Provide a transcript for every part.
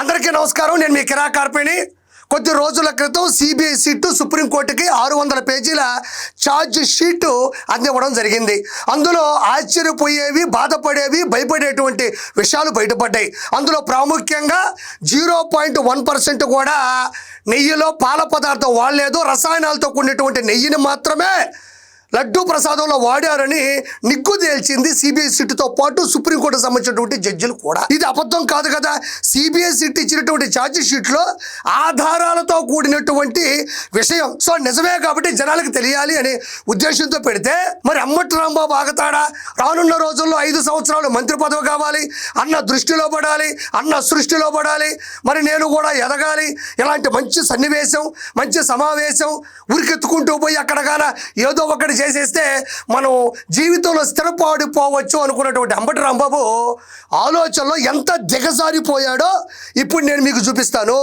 అందరికీ నమస్కారం. నేను మీ కిరా కార్పేని. కొద్ది రోజుల క్రితం సిబిఐ సిట్ సుప్రీంకోర్టుకి 600 పేజీల ఛార్జ్ షీట్ అందివ్వడం జరిగింది. అందులో ఆశ్చర్యపోయేవి, బాధపడేవి, భయపడేటువంటి విషయాలు బయటపడ్డాయి. అందులో ప్రాముఖ్యంగా 0.1% కూడా నెయ్యిలో పాల పదార్థం వాడలేదు, రసాయనాలతో కూడినటువంటి నెయ్యిని మాత్రమే లడ్డూ ప్రసాదంలో వాడారని నిగ్గు తేల్చింది సిబిఐ సిట్తో పాటు సుప్రీంకోర్టుకు సంబంధించినటువంటి జడ్జిలు కూడా. ఇది అబద్ధం కాదు కదా. సిబిఐ సిట్ ఇచ్చినటువంటి ఛార్జ్ షీట్లో ఆధారాలతో కూడినటువంటి విషయం. సో నిజమే కాబట్టి జనాలకు తెలియాలి అనే ఉద్దేశంతో పెడితే మరి అంబటి రాంబాబు ఆగతాడా? రానున్న రోజుల్లో 5 సంవత్సరాలు మంత్రి పదవి కావాలి, అన్న దృష్టిలో పడాలి, అన్న సృష్టిలో పడాలి, మరి నేను కూడా ఎదగాలి, ఇలాంటి మంచి సన్నివేశం, మంచి సమావేశం ఉరికెత్తుకుంటూ పోయి అక్కడగాన ఏదో ఒకటి చేసేస్తే మనం జీవితంలో స్థిరపడిపోవచ్చు అనుకున్నటువంటి అంబటి రాంబాబు ఆలోచనలో ఎంత దిగజారిపోయాడో ఇప్పుడు నేను మీకు చూపిస్తాను.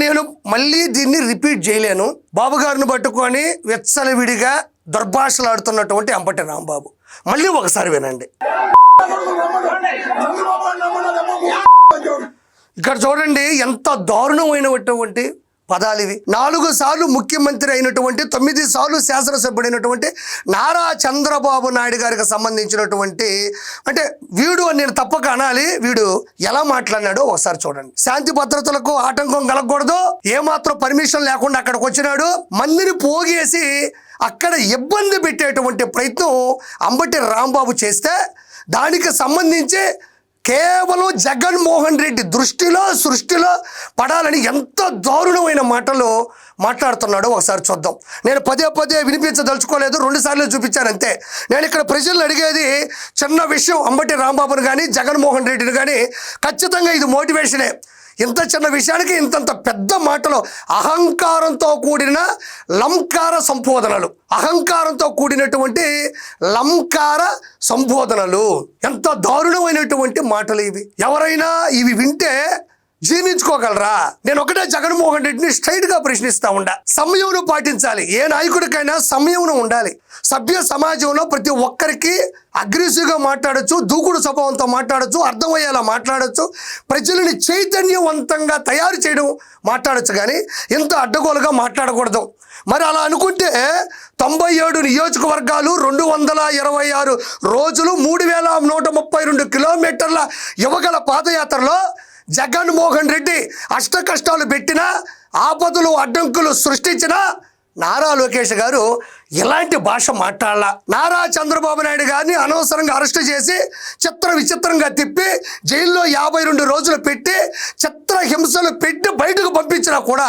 నేను మళ్ళీ దీన్ని రిపీట్ చేయలేను. బాబు గారిని పట్టుకొని విచ్చలవిడిగా దుర్భాషలాడుతున్నటువంటి అంబటి రాంబాబు మళ్ళీ ఒకసారి వినండి. ఇక్కడ చూడండి ఎంత దారుణమైనటువంటి పదాలు ఇవి. 4 సార్లు ముఖ్యమంత్రి అయినటువంటి, 9 సార్లు శాసనసభ్యుడైనటువంటి నారా చంద్రబాబు నాయుడు గారికి సంబంధించినటువంటి, అంటే వీడు నేను తప్పక అనాలి, వీడు ఎలా మాట్లాడినాడో ఒకసారి చూడండి. శాంతి భద్రతలకు ఆటంకం కలగకూడదు, ఏమాత్రం పర్మిషన్ లేకుండా అక్కడికి వచ్చినాడు, మందిని పోగేసి అక్కడ ఇబ్బంది పెట్టేటువంటి ప్రయత్నం అంబటి రాంబాబు చేస్తే దానికి సంబంధించి కేవలం జగన్మోహన్ రెడ్డి దృష్టిలో సృష్టిలో పడాలని ఎంత దారుణమైన మాటలు మాట్లాడుతున్నాడో ఒకసారి చూద్దాం. నేను పదే వినిపించదలుచుకోలేదు, 2 సార్లు చూపించాను అంతే. నేను ఇక్కడ ప్రజలను అడిగేది చిన్న విషయం. అంబటి రాంబాబుని కానీ జగన్మోహన్ రెడ్డిని కానీ ఖచ్చితంగా ఇది మోటివేషనే. ఇంత చిన్న విషయానికి ఇంతంత పెద్ద మాటలు, అహంకారంతో కూడిన లంకార సంబోధనలు, అహంకారంతో కూడినటువంటి లంకార సంబోధనలు, ఎంత దారుణమైనటువంటి మాటలు ఇవి. ఎవరైనా ఇవి వింటే జీర్ణించుకోగలరా? నేను ఒకటే జగన్మోహన్ రెడ్డిని స్ట్రైట్గా ప్రశ్నిస్తా ఉండా. సమయంను పాటించాలి. ఏ నాయకుడికైనా సమయం ఉండాలి. సభ్య సమాజంలో ప్రతి ఒక్కరికి అగ్రెసివ్గా మాట్లాడచ్చు, దూకుడు స్వభావంతో మాట్లాడచ్చు, అర్థమయ్యేలా మాట్లాడచ్చు, ప్రజలని చైతన్యవంతంగా తయారు చేయడం మాట్లాడచ్చు, కానీ ఇంత అడ్డగోలుగా మాట్లాడకూడదు. మరి అలా అనుకుంటే 97 నియోజకవర్గాలు, 226 రోజులు, 3132 కిలోమీటర్ల యువగల పాదయాత్రలో జగన్మోహన్ రెడ్డి అష్ట కష్టాలు పెట్టినా, ఆపదలు అడ్డంకులు సృష్టించిన నారా లోకేష్ గారు ఇలాంటి భాష మాట్లాడాల. నారా చంద్రబాబు నాయుడు గారిని అనవసరంగా అరెస్ట్ చేసి విచిత్రంగా తిప్పి జైల్లో 52 రోజులు పెట్టి చిత్ర హింసలు పెట్టి బయటకు పంపించినా కూడా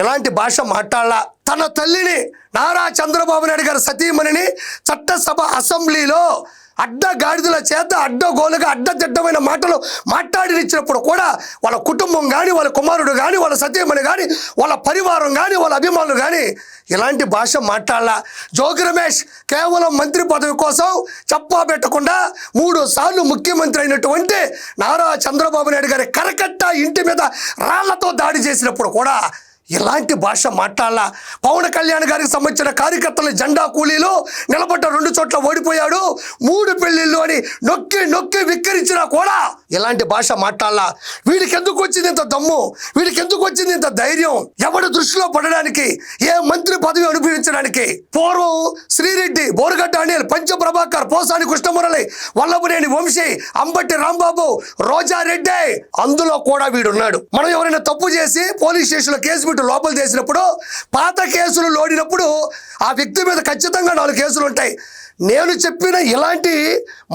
ఇలాంటి భాష మాట్లాడాల. తన తల్లిని, నారా చంద్రబాబు నాయుడు గారి సతీమణిని చట్టసభ అసెంబ్లీలో అడ్డగాడిదల చేత అడ్డగోలుగా అడ్డదిడ్డమైన మాటలు మాట్లాడినిచ్చినప్పుడు కూడా వాళ్ళ కుటుంబం కానీ, వాళ్ళ కుమారుడు కానీ, వాళ్ళ సతీమణి కానీ, వాళ్ళ పరివారం కానీ, వాళ్ళ అభిమానులు కానీ ఇలాంటి భాష మాట్లాడాల. జోగి రమేష్ కేవలం మంత్రి పదవి కోసం చెప్పా పెట్టకుండా 3 సార్లు ముఖ్యమంత్రి అయినటువంటి నారా చంద్రబాబు నాయుడు గారి కరకట్ట ఇంటి మీద రాళ్లతో దాడి చేసినప్పుడు కూడా ఇలాంటి భాష మాట్లాడాల. పవన్ కళ్యాణ్ గారికి సంబంధించిన కార్యకర్తలు జెండా కూలీలు నిలబడ్డ 2 చోట్ల ఓడిపోయాడు, 3 పెళ్లిళ్ళు అని నొక్కి విక్కరించినా కూడా ఇలాంటి భాష మాట్లాడాల. వీడికి ఎందుకు వచ్చింది ఇంత దమ్ము? వీడికి ఎందుకు వచ్చింది ఇంత ధైర్యం? ఎవడి దృష్టిలో పడడానికి, ఏ మంత్రి పదవి అనుభవించడానికి? పూర్వం శ్రీరెడ్డి, బోరగడ్డ అనిల్, పంచప్రభాకర్, పోసాని కృష్ణమురళి, వల్లభనేని వంశీ, అంబటి రాంబాబు, రోజారెడ్డి, అందులో కూడా వీడున్నాడు. మనం ఎవరైనా తప్పు చేసి పోలీస్ స్టేషన్లో కేసు లోపల చేసినప్పుడు, పాత కేసులు లోడినప్పుడు ఆ వ్యక్తి మీద ఖచ్చితంగా 4 కేసులు ఉంటాయి. నేను చెప్పిన ఇలాంటి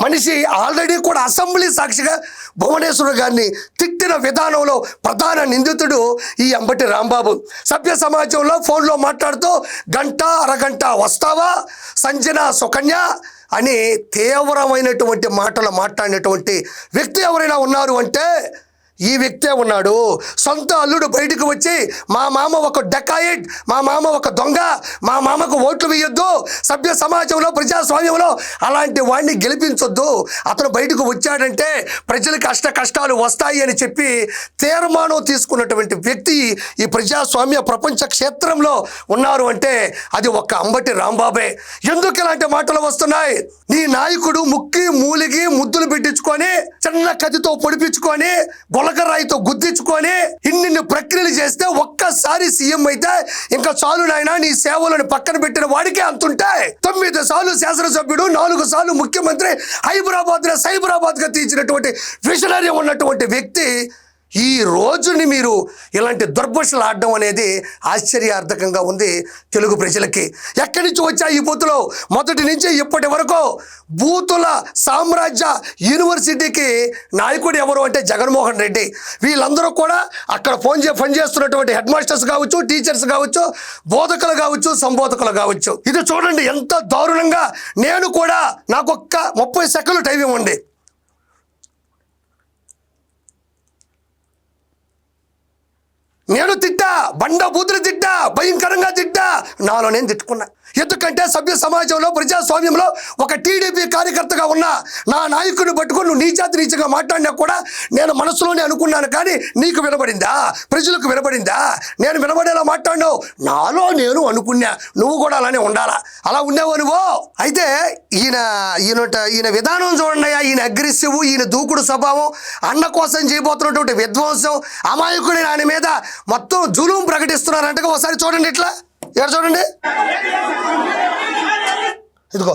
మనిషి ఆల్రెడీ కూడా అసెంబ్లీ సాక్షిగా భువనేశ్వర్ గారిని తిట్టిన విధానంలో ప్రధాన నిందితుడు ఈ అంబటి రాంబాబు. సభ్య సమాజంలో ఫోన్లో మాట్లాడుతూ గంట అరగంట వస్తావా సంజన సుకన్య అని తీవ్రమైనటువంటి మాటలు మాట్లాడినటువంటి వ్యక్తి ఎవరైనా ఉన్నారు అంటే ఈ వ్యక్తే ఉన్నాడు. సొంత అల్లుడు బయటకు వచ్చి మా మామ ఒక డకాయిట్, మా మామ ఒక దొంగ, మా మామకు ఓట్లు వేయొద్దు, సభ్య సమాజంలో ప్రజాస్వామ్యంలో అలాంటి వాడిని గెలిపించొద్దు, అతను బయటకు వచ్చాడంటే ప్రజలకు కష్టాలు వస్తాయి అని చెప్పి తీర్మానం తీసుకున్నటువంటి వ్యక్తి ఈ ప్రజాస్వామ్య ప్రపంచ క్షేత్రంలో ఉన్నారు అంటే అది ఒక్క అంబటి రాంబాబే. ఎందుకు ఇలాంటి మాటలు వస్తున్నాయి? నీ నాయకుడు ముక్కి మూలిగి ముద్దులు పెట్టించుకొని చిన్న కత్తితో పొడిపించుకొని గొలకరాయితో గుద్దించుకొని ఇన్ని ప్రక్రియలు చేస్తే ఒక్కసారి సీఎం అయితే ఇంకా చాలు నాయనా నీ సేవలను పక్కన పెట్టిన వాడికే అంతుంటాయి. 9 సార్లు శాసనసభ్యుడు, 4 సార్లు ముఖ్యమంత్రి, సైబరాబాద్ గా తీర్చినటువంటి విషనరీ ఉన్నటువంటి వ్యక్తి ఈ రోజుని మీరు ఇలాంటి దుర్భాషలు ఆడడం అనేది ఆశ్చర్యార్థకంగా ఉంది తెలుగు ప్రజలకి. ఎక్కడి నుంచి వచ్చా ఈ బూతులు? మొదటి నుంచి ఇప్పటి వరకు బూతుల సామ్రాజ్య యూనివర్సిటీకి నాయకుడు ఎవరు అంటే జగన్మోహన్ రెడ్డి. వీళ్ళందరూ కూడా అక్కడ ఫోన్ చేస్తున్నటువంటి హెడ్ మాస్టర్స్ కావచ్చు, టీచర్స్ కావచ్చు, బోధకులు కావచ్చు, సంబోధకులు కావచ్చు. ఇది చూడండి ఎంత దారుణంగా. నేను కూడా నాకు ఒక్క 30 సెకండ్లు టైం ఇవ్వండి. నేను తిట్టా, బండ బూతులు తిట్టా, భయంకరంగా తిట్టా, నాలో నేను తిట్టుకున్నా. ఎందుకంటే సభ్య సమాజంలో ప్రజాస్వామ్యంలో ఒక టీడీపీ కార్యకర్తగా ఉన్నా నా నాయకుడిని పట్టుకొని నువ్వు నీచంగా మాట్లాడినా కూడా నేను మనసులోనే అనుకున్నాను. కానీ నీకు వినబడిందా? ప్రజలకు వినబడిందా? నేను వినబడేలా మాట్లాడినావు. నాలో నేను అనుకున్నా, నువ్వు కూడా అలానే ఉండాలా. అలా ఉండేవో నువ్వు. అయితే ఈయన విధానం చూడండి. ఈయన అగ్రెసివ్, ఈయన దూకుడు స్వభావం, అన్న కోసం చేయబోతున్నటువంటి విధ్వంసం, అమాయకుడి ఆయన మీద మొత్తం జులుం ప్రకటిస్తున్నారంటే ఒకసారి చూడండి. ఇట్లా ఇక్కడ చూడండి, ఇదిగో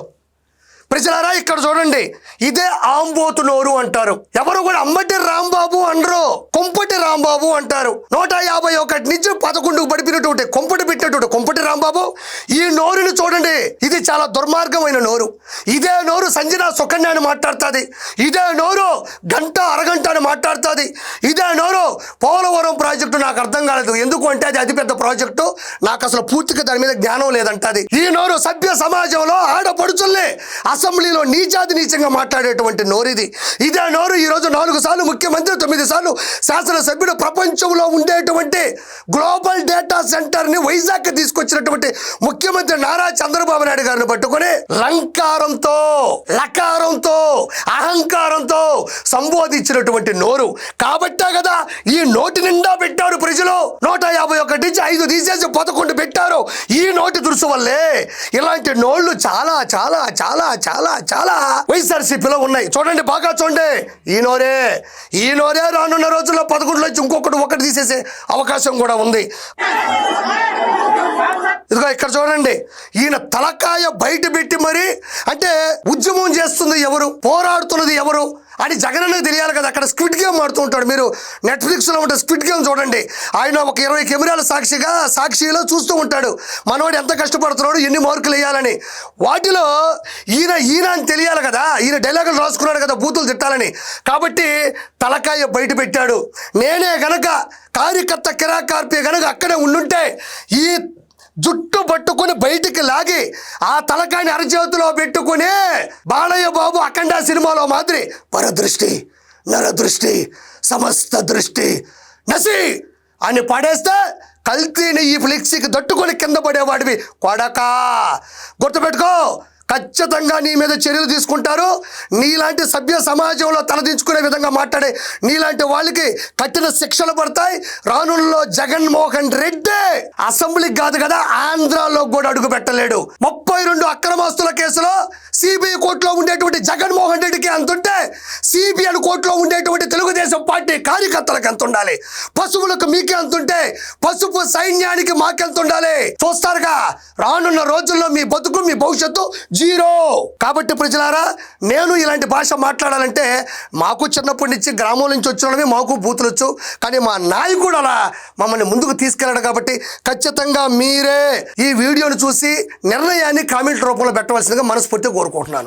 ప్రజలారా ఇక్కడ చూడండి. ఇదే ఆంబోతు నోరు అంటారు. ఎవరు కూడా అంబటి రాంబాబు అనరు, కొంపటి రాంబాబు అంటారు. 151 నుంచి 11 పడిపినటువంటి కొంపటి పెట్టినటువంటి కొంపటి రాంబాబు. ఈ నోరుని చూడండి, ఇది చాలా దుర్మార్గమైన నోరు. ఇదే నోరు సంజన సుకన్య అని మాట్లాడుతుంది. ఇదే నోరు గంట అరగంట అని మాట్లాడుతుంది. ఇదే నోరు పోలవరం ప్రాజెక్టు నాకు అర్థం కాలేదు ఎందుకు అంటే అది అతిపెద్ద ప్రాజెక్టు, నాకు అసలు పూర్తిగా దాని మీద జ్ఞానం లేదంటది. ఈ నోరు సభ్య సమాజంలో ఆడపడుచుల్ని అసెంబ్లీలో నీచంగా మాట్లాడేటువంటి నోరిది. ఇదే నోరు ఈరోజు 4 సార్లు ముఖ్యమంత్రి, 9 సార్లు శాసనసభ్యుడు, ప్రపంచంలో ఉండేటువంటి గ్లోబల్ డేటా సెంటర్ని వైజాగ్ తీసుకొచ్చినటువంటి ముఖ్యమంత్రి నారా చంద్రబాబు నాయుడు గారిని పట్టుకొని లంకారంతో, లకారంతో, అహంకారంతో సంబోధించినటువంటి నోరు. కాబట్టే కదా ఈ నోటి నిండా పెట్టారు ప్రజలు. 151 నుంచి 5 తీసేసి 11 పెట్టారు. ఈ నోటి దురుసు వల్లే ఇలాంటి నోళ్లు చాలా చాలా చాలా చాలా చాలా వైఎస్ఆర్సీపీలో ఉన్నాయి. చూడండి, బాగా చూడండి. ఈ నోరే రానున్న రోజుల్లో 11 నుంచి ఒకటి తీసేసే అవకాశం కూడా ఉంది. ఇదిగో ఇక్కడ చూడండి, ఈయన తలకాయ బయట పెట్టి మరి అంటే ఉద్యమం చేస్తుంది ఎవరు, పోరాడుతున్నది ఎవరు అని జగన్కి తెలియాలి కదా. అక్కడ స్క్విడ్ గేమ్ ఆడుతూ ఉంటాడు. మీరు నెట్ఫ్లిక్స్లో ఉంటే స్క్విడ్ గేమ్ చూడండి. ఆయన ఒక 20 కెమెరాల సాక్షిలో చూస్తూ ఉంటాడు మనవాడు ఎంత కష్టపడుతున్నాడు, ఎన్ని మార్కులు వేయాలని. వాటిలో ఈయన అని తెలియాలి కదా. ఈయన డైలాగులు రాసుకున్నాడు కదా బూతులు తిట్టాలని. కాబట్టి తలకాయ బయట పెట్టాడు. నేనే గనక కార్యకర్త కిరాకార్పి గనక అక్కడే ఉండుంటే ఈ జుట్టు పట్టుకుని బయటికి లాగి ఆ తలకాయని అరచేతిలో పెట్టుకుని బాలయ్య బాబు అఖండ సినిమాలో మాదిరి పరదృష్టి, నరదృష్టి, సమస్త దృష్టి నసి అని పడేస్తే కల్తీని ఈ ఫ్లెక్సీకి దట్టుకొని కింద పడేవాడివి కొడకా. గుర్తుపెట్టుకో, ఖచ్చితంగా నీ మీద చర్యలు తీసుకుంటారు. నీలాంటి సభ్య సమాజంలో తలదించుకునే విధంగా మాట్లాడే నీలాంటి వాళ్ళకి కఠిన శిక్షలు పడతాయి. రానుల్లో జగన్మోహన్ రెడ్డి అసెంబ్లీకి కాదు కదా ఆంధ్రాలో కూడా అడుగు పెట్టలేడు. 32 అక్రమాస్తుల కేసులో సిబిఐ కోర్టులో ఉండేటువంటి జగన్మోహన్ రెడ్డికి అంతుంటే సిబిఐ కోర్టులో ఉండేటువంటి తెలుగుదేశం పార్టీ కార్యకర్తలకు ఎంత ఉండాలి, పశువులకు మీకే అంతుంటే పసుపు సైన్యానికి మాకెంత ఉండాలి. చూస్తారుగా రానున్న రోజుల్లో మీ బతుకు, మీ భవిష్యత్తు జీరో. కాబట్టి ప్రజలారా, నేను ఇలాంటి భాష మాట్లాడాలంటే మాకు చిన్నప్పటి నుంచి గ్రామం నుంచి వచ్చినవి మాకు బూతులొచ్చు. కానీ మా నాయకుడు అలా మమ్మల్ని ముందుకు తీసుకెళ్ళాడు. కాబట్టి ఖచ్చితంగా మీరే ఈ వీడియోను చూసి నిర్ణయాన్ని కామెంట్ రూపంలో పెట్టవలసిందిగా మనస్ఫూర్తిగా కోరుకుంటున్నాను.